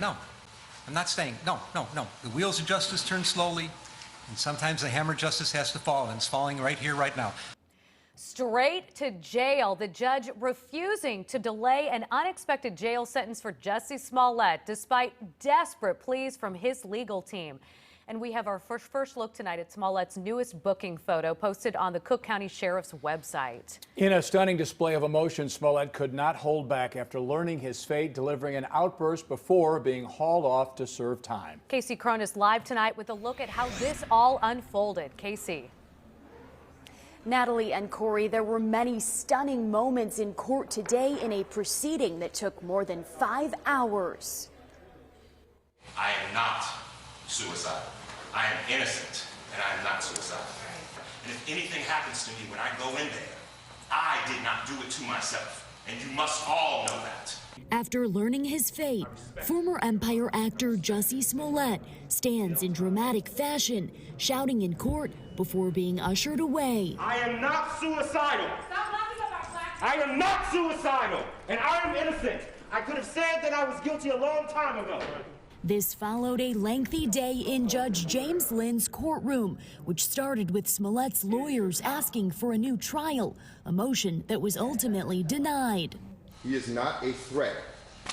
No, I'm not staying. No, no, no. The wheels of justice turn slowly, and sometimes the hammer of justice has to fall, and it's falling right here, right now. Straight to jail. The judge refusing to delay an unexpected jail sentence for Jussie Smollett, despite desperate pleas from his legal team. And we have our first look tonight at Smollett's newest booking photo posted on the Cook County Sheriff's website. In a stunning display of emotion, Smollett could not hold back after learning his fate, delivering an outburst before being hauled off to serve time. Casey Cronus live tonight with a look at how this all unfolded. Casey. Natalie and Corey, there were many stunning moments in court today in a proceeding that took more than 5 hours. I am not suicidal. I am innocent, and I am not suicidal. And if anything happens to me when I go in there, I did not do it to myself, and you must all know that. After learning his fate, former Empire actor Jussie Smollett stands in dramatic fashion, shouting in court before being ushered away. I am not suicidal. Stop laughing about black. I am not suicidal, and I am innocent. I could have said that I was guilty a long time ago. This followed a lengthy day in Judge James Lynn's courtroom, which started with Smollett's lawyers asking for a new trial, a motion that was ultimately denied. He is not a threat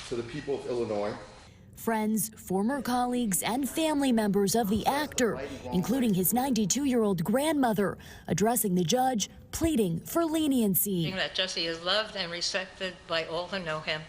to the people of Illinois. Friends, former colleagues, and family members of the actor, including his 92-year-old grandmother, addressing the judge, pleading for leniency. That Jussie is loved and respected by all who know him.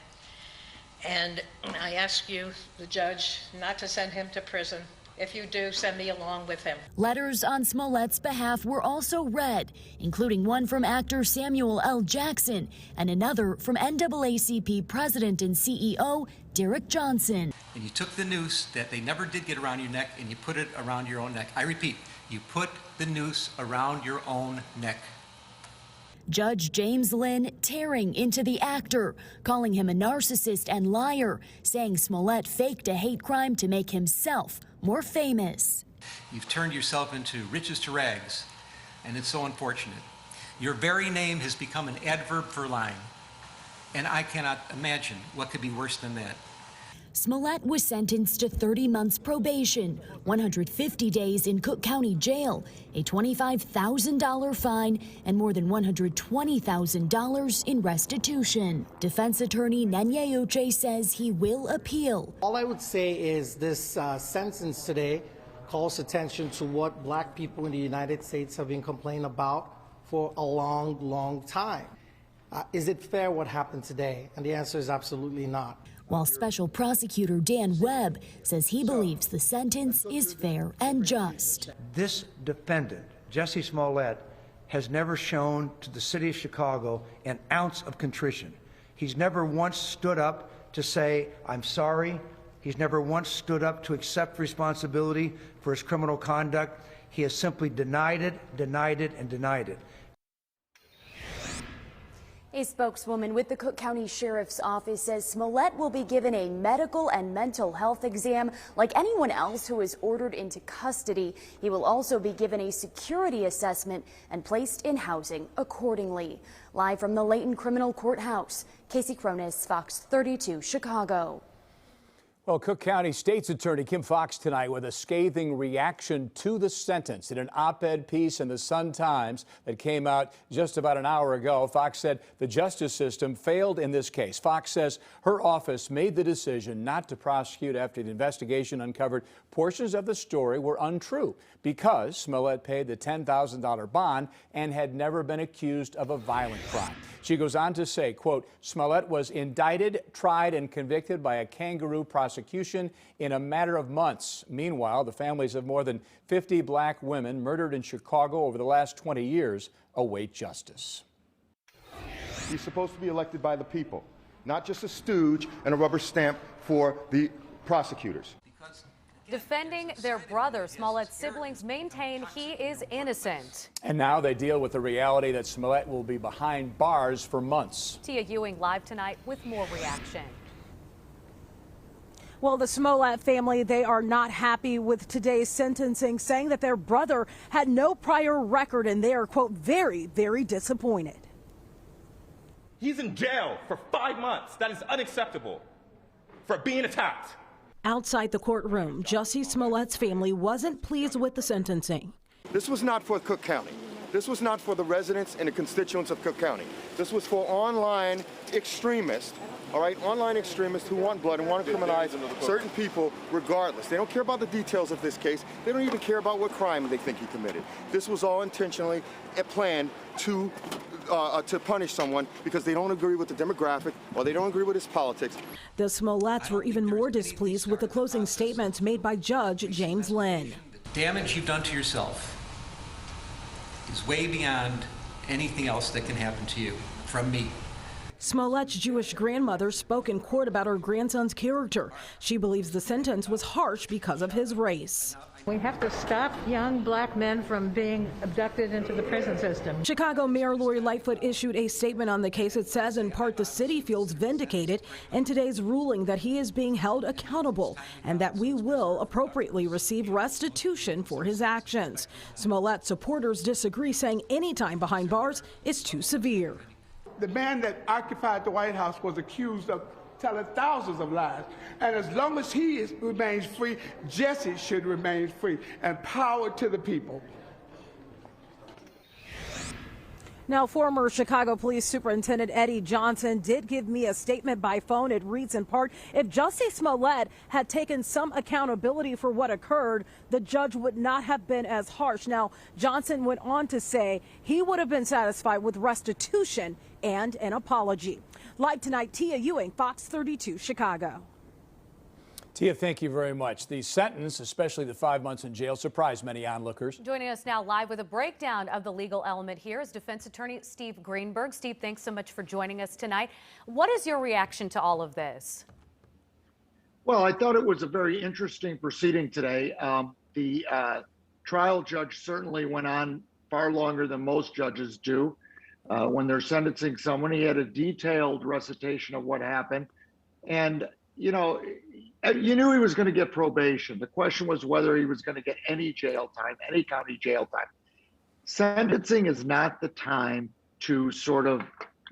And I ask you, the judge, not to send him to prison. If you do, send me along with him. Letters on Smollett's behalf were also read, including one from actor Samuel L. Jackson and another from NAACP President and CEO Derek Johnson. And you took the noose that they never did get around your neck and you put it around your own neck. I repeat, you put the noose around your own neck. Judge James Lynn tearing into the actor, calling him a narcissist and liar, saying Smollett faked a hate crime to make himself more famous. You've turned yourself into riches to rags, and it's so unfortunate. Your very name has become an adverb for lying, and I cannot imagine what could be worse than that. Smollett was sentenced to 30 months probation, 150 days in Cook County Jail, a $25,000 fine, and more than $120,000 in restitution. Defense attorney Nenye Uche says he will appeal. All I would say is this sentence today calls attention to what black people in the United States have been complaining about for a long, long time. Is it fair what happened today? And the answer is absolutely not. While Special Prosecutor Dan Webb says he believes the sentence is fair and just. This defendant, Jussie Smollett, has never shown to the city of Chicago an ounce of contrition. He's never once stood up to say, I'm sorry. He's never once stood up to accept responsibility for his criminal conduct. He has simply denied it, denied it, and denied it. A spokeswoman with the Cook County Sheriff's Office says Smollett will be given a medical and mental health exam like anyone else who is ordered into custody. He will also be given a security assessment and placed in housing accordingly. Live from the Layton Criminal Courthouse, Casey Cronus, Fox 32, Chicago. Well, Cook County State's Attorney Kim Foxx tonight with a scathing reaction to the sentence. In an op-ed piece in the Sun-Times that came out just about an hour ago, Foxx said the justice system failed in this case. Foxx says her office made the decision not to prosecute after the investigation uncovered portions of the story were untrue because Smollett paid the $10,000 bond and had never been accused of a violent crime. She goes on to say, quote, Smollett was indicted, tried, and convicted by a kangaroo prosecution in a matter of months. Meanwhile, the families of more than 50 black women murdered in Chicago over the last 20 years await justice. He's supposed to be elected by the people, not just a stooge and a rubber stamp for the prosecutors. Defending their brother, Smollett's siblings maintain he is innocent. And now they deal with the reality that Smollett will be behind bars for months. Tia Ewing live tonight with more reaction. Well, the Smollett family, they are not happy with today's sentencing, saying that their brother had no prior record and they are, quote, very, very disappointed. He's in jail for 5 months. That is unacceptable. For being attacked. Outside the courtroom, Jussie Smollett's family wasn't pleased with the sentencing. This was not for Cook County. This was not for the residents and the constituents of Cook County. This was for online extremists, all right, online extremists who want blood and want to criminalize certain people regardless. They don't care about the details of this case. They don't even care about what crime they think he committed. This was all intentionally planned to punish someone because they don't agree with the demographic or they don't agree with his politics. The Smolletts were even more displeased with the closing statements made by Judge James Lynn. The damage you've done to yourself is way beyond anything else that can happen to you from me. Smollett's Jewish grandmother spoke in court about her grandson's character. She believes the sentence was harsh because of his race. We have to stop young black men from being abducted into the prison system. Chicago Mayor Lori Lightfoot issued a statement on the case. It says in part the city feels vindicated in today's ruling that he is being held accountable and that we will appropriately receive restitution for his actions. Smollett supporters disagree, saying any time behind bars is too severe. The man that occupied the White House was accused of telling thousands of lies. And as long as he remains free, Jussie should remain free. And power to the people. Now, former Chicago Police Superintendent Eddie Johnson did give me a statement by phone. It reads in part, if Jussie Smollett had taken some accountability for what occurred, the judge would not have been as harsh. Now, Johnson went on to say he would have been satisfied with restitution and an apology. Live tonight, Tia Ewing, Fox 32, Chicago. Tia, thank you very much. The sentence, especially the 5 months in jail, surprised many onlookers. Joining us now live with a breakdown of the legal element here is defense attorney Steve Greenberg. Steve, thanks so much for joining us tonight. What is your reaction to all of this? Well, I thought it was a very interesting proceeding today. The trial judge certainly went on far longer than most judges do. When they're sentencing someone, he had a detailed recitation of what happened. And, you know, you knew he was going to get probation. The question was whether he was going to get any jail time, any county jail time. Sentencing is not the time to sort of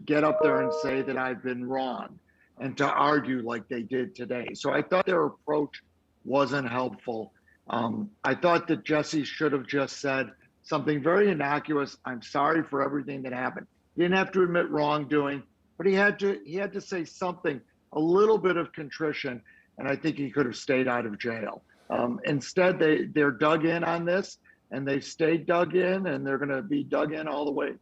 get up there and say that I've been wrong and to argue like they did today. So I thought their approach wasn't helpful. I thought that Jussie should have just said something very innocuous. I'm sorry for everything that happened. He didn't have to admit wrongdoing, but he had to say something, a little bit of contrition. And I think he could have stayed out of jail. Instead, they're dug in on this, and they've stayed dug in, and they're going to be dug in all the way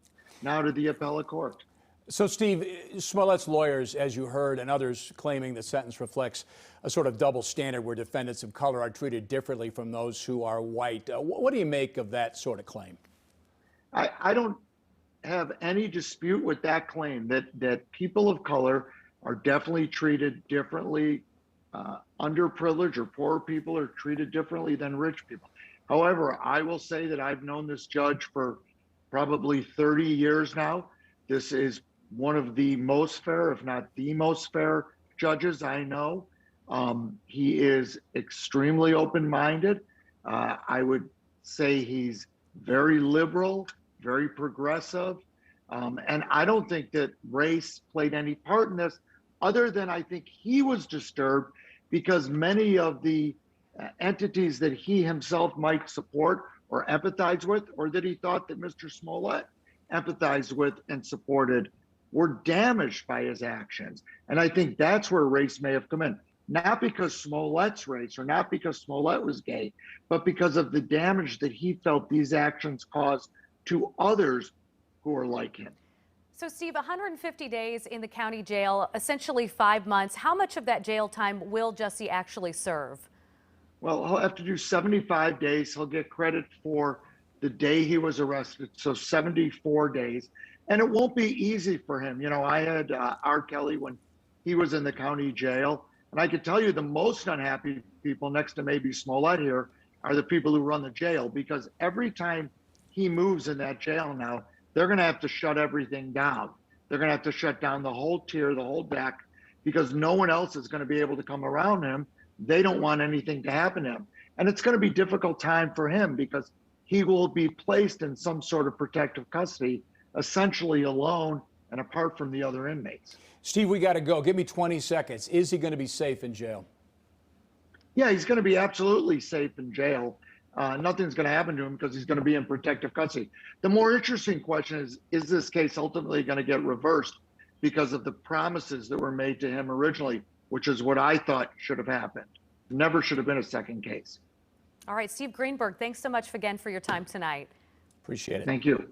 now to the appellate court. So, Steve, Smollett's lawyers, as you heard, and others claiming the sentence reflects a sort of double standard where defendants of color are treated differently from those who are white. What do you make of that sort of claim? I don't have any dispute with that claim, that people of color are definitely treated differently. Underprivileged or poor people are treated differently than rich people. However, I will say that I've known this judge for probably 30 years now. This is one of the most fair, if not the most fair judges I know. He is extremely open-minded. I would say he's very liberal, very progressive. And I don't think that race played any part in this, other than I think he was disturbed because many of the entities that he himself might support or empathize with, or that he thought that Mr. Smollett empathized with and supported, were damaged by his actions. And I think that's where race may have come in. Not because Smollett's race or not because Smollett was gay, but because of the damage that he felt these actions caused to others who are like him. So, Steve, 150 days in the county jail, essentially 5 months. How much of that jail time will Jussie actually serve? Well, he'll have to do 75 days. He'll get credit for the day he was arrested, so 74 days. And it won't be easy for him. You know, I had R. Kelly when he was in the county jail, and I could tell you the most unhappy people next to maybe Smollett here are the people who run the jail, because every time he moves in that jail now, they're going to have to shut everything down. They're going to have to shut down the whole tier, the whole deck, because no one else is going to be able to come around him. They don't want anything to happen to him. And it's going to be a difficult time for him because he will be placed in some sort of protective custody, essentially alone and apart from the other inmates. Steve, we got to go. Give me 20 seconds. Is he going to be safe in jail? Yeah, he's going to be absolutely safe in jail. Nothing's going to happen to him because he's going to be in protective custody. The more interesting question is this case ultimately going to get reversed because of the promises that were made to him originally, which is what I thought should have happened. Never should have been a second case. All right, Steve Greenberg, thanks so much again for your time tonight. Appreciate it. Thank you.